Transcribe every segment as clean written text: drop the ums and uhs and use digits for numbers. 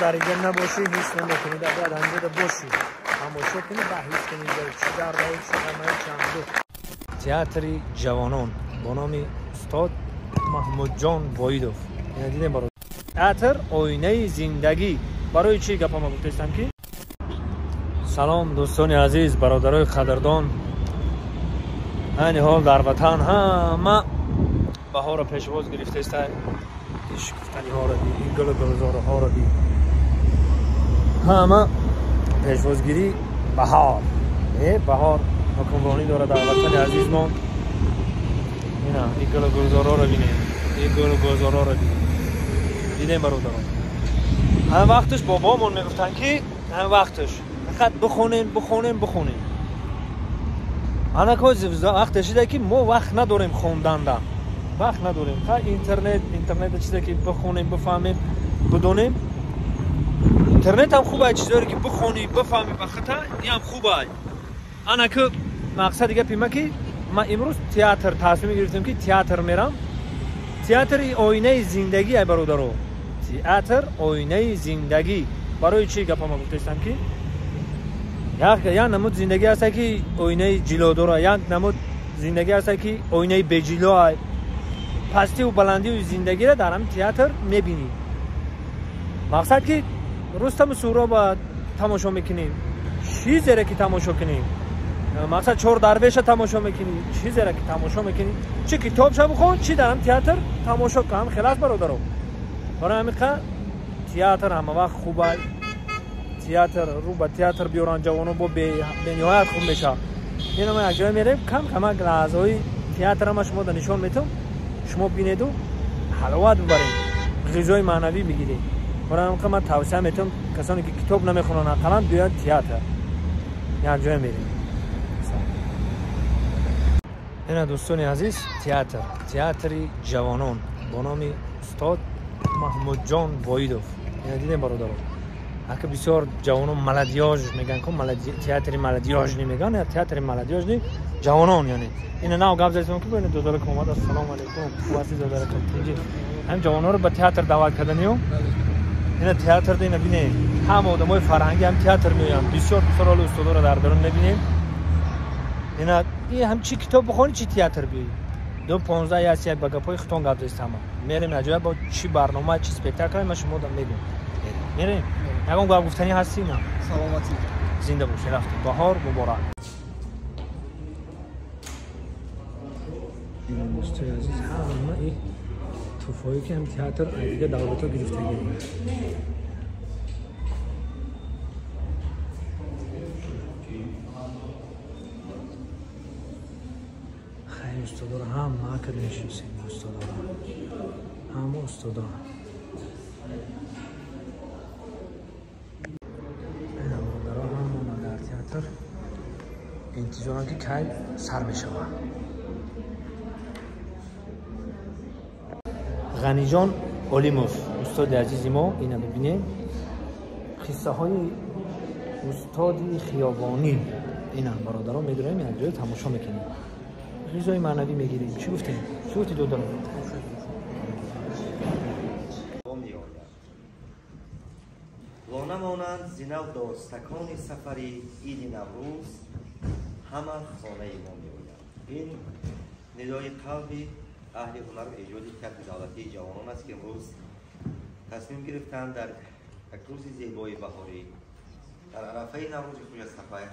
در اینجا نباشی هیچ نمیکنی در بعد اینجا باشی تماشا کنی و هیچ کنی چی در باید شما چندو تئاتر جوانان با نام استاد محمود جان وایدوف. اینا دیدیم برای تئاتر آینه زندگی. برای چی گپا ما گفتم که سلام دوستان عزیز، برادرای قدردان، این حال در وطن همه بهار پیشواز گرفته است. شکفتنی ها را دی، این گل گلزار ها را دی، همه پیشوازگیری بهار حکمرانی داره در وطن عزیز ما. این گل گلزار ها را بینیم، این گل گلزار ها را دیدیم برادران. هم وقتش بابامون میگفتن که هم وقتش فقط بخونیم. انا کوز وقتش دیگه که ما وقت نداریم خوندن، وقت نداریم. اینترنت چیزی که بخونیم بفهمیم بدونیم. اینترنت هم خوبه، چیزایی که بخونی بفهمی بخاطر این هم خوبه. انا که مقصد دیگه پیما که ما امروز تئاتر تصمیم گرفتیم که تئاتر میرم. تئاتر آینه زندگی ای برادرو، تئاتر آینه زندگی. برای چی گپا ما گفتم که یک نمود زندگی هست که آینه جلو داره، یک نمود زندگی هست که آینه بجلو. پستی و بلندی و زندگی را در همین تئاتر میبینیم. مقصد که رستم سورا با تماشا میکنیم، چیزی را که تماشا کنیم. مقصد چهار درویش تماشا میکنیم، چیزی را که تماشا میکنیم. چه کتاب شب بخون، چی در همین تئاتر تماشا کنم. خلاص برادرو، برای همین که تئاتر همه وقت خوبه. تئاتر رو با تئاتر بیارن جوانو با به نهایت خوب میشه. اینا ما یک جای میریم کم لحظه‌های تئاتر ما شما نشون میتم، شما بینید و حلاوت ببرید، غذای معنوی بگیرید. برای همین من توصیه میتم کسانی که کتاب نمیخونن اقلا بیاد تئاتر یک جای میریم. اینا دوستان عزیز تئاتر جوانان با نام استاد محمود جان وایدوف. اینا دیدیم برادران. اگه بسیار جوانان ملدیاج میگن که تئاتر ملدیاج نمیگن، یا تئاتر ملدیاج نی جوانان. یعنی این ناو گپ زدیم که بین دوزار کومات السلام علیکم واسه دوزار کنتیجی هم جوانان رو به تئاتر دعوت کردنیو. این تئاتر دینا بینه هم آدمای فرهنگی هم تئاتر میان، بسیار سال استادا رو در درون میبینیم. این هم چی کتاب بخونی چی تئاتر بیایی 2:15 یا 3 بگپای خطون گپ دستم میریم نجا با چی برنامه چی اسپکتاکل ما شما دارم میگم. میریم یکم گپ گفتنی هستی نه؟ سلامتی زنده باشی. رفتی بهار مبارک. این دوستای عزیز همه این توفایی که هم تئاتر دیگه دولت‌ها گرفتگی خیلی استادا رو هم معکد نشیسیم. استادا رو هم استادا انتظارم که کی سر بشه. غنی جان اولیموف استاد عزیزی ما اینا ببینیم. قصه های استاد خیابانی اینا برادران میدونیم یک جای تماشا میکنیم، غذای معنوی میگیریم. چی گفتیم؟ چی گفتی دو دارم؟ وانمانند زینو داستکان سفری عید نوروز همه خانه ما میآید. این ندای قلبی اهل هنر و ایجاد تئاتر دولتی جوانان است که امروز تصمیم گرفتند در یک روز زیبای بهاری در عرفه نوروز خوش‌صفای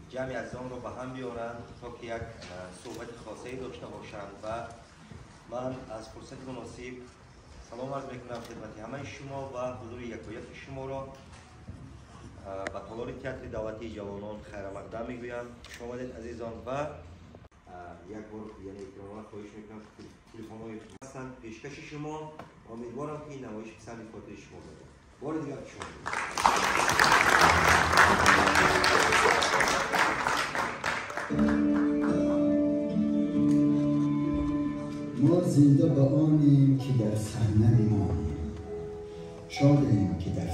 جمع عزیزان را به هم بیارند تا که یک صحبت خاصی داشته باشند. و من از فرصت مناسب سلام عرض میکنم خدمت همه شما و حضور یکایک شما را به تالار تئاتر دولتی جوانان خیر مقدم میگویم. خوش آمدید عزیزان. و یک بار یعنی اکرامات خواهش میکنم تلفن‌های هستند پیشکش شما. امیدوارم که این نمایش پسند خاطر شما باشد. بار دیگر شما ما زنده به آنیم که در صحنه میمانیم، شادیم که در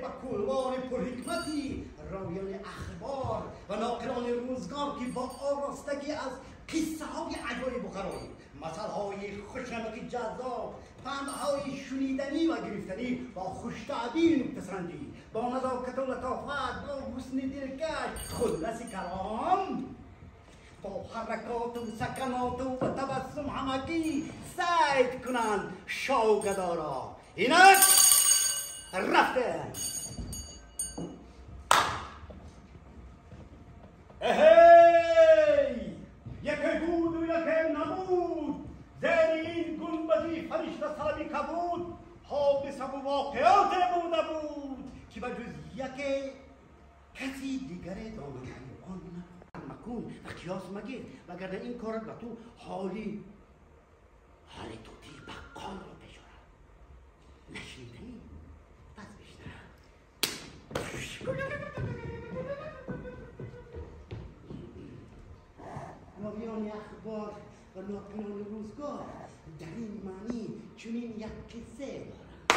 و کلوان پرحکمتی راویان اخبار و ناقلان روزگار که با آراستگی از قصه های عجایب و غرایب، مثل های خوشنمک جذاب، فهم های شنیدنی و گرفتنی، با خوش‌طبعی و نکته‌سنجی، با نزاکت و لطافت، با حسن دلکش، خلاصه کلام با حرکات و سکنات و تبسم همگی سعی کنند شوگدارا. اینک رفته. اهی یکی بود و یکی نبود، زیر این گنبدی فرشته سلمی کبود، حادثه و واقعات بوده بود که بجز یکی کسی دیگر دامنه آن مکن و قیاس مگیر، وگرنه این کارت به تو حالی توتی بقال رو بشورد. نشنیدنی؟ پس بشنم. راویان اخبار و ناقلان روزگار در این معنی چنین یک قصه دارند.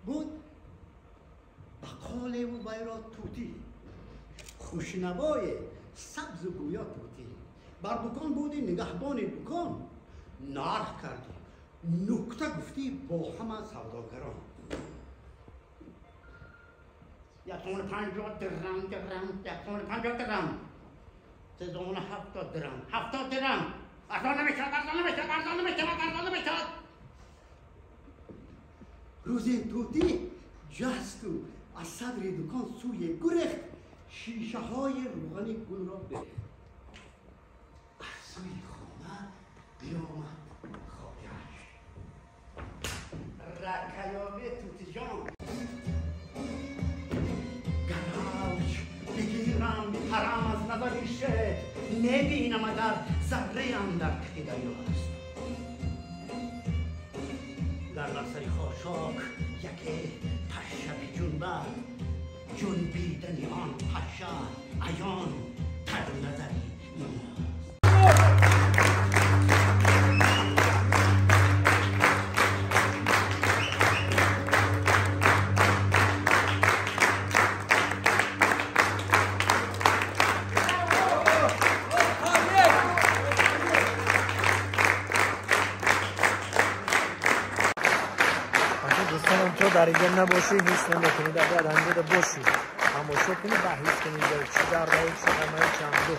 بود بقال و بیرا توتی، خوشنوای سبز و گویا توتی، بر دکان بودی نگهبان دکان، نرخ کردی، نکته گفتی با همه سوداگران. یکون 50 درم، یکون 50 درم، 370 درم، 70 درم، ارزان نمیشد. روز این توتی جست و از صدر دکان سوی گرخت شیشه های روغنی گل را برد. از سوی خانه بیامد خواهرش. رکیابه توتی جان، گراش بگیرم حرام از نظر شد، نبینم اگر ذره اندر ته دریاست. در لحظه خاشاک یکی پشه جنبد، جنبیدن آن پشه عیان تر نظری ایناست. دوستانم تو در اینجا نباشی هیچ نمیکنی، در اینجا باشی تماشا کنی، بحث کنی چی در راه چی چند دو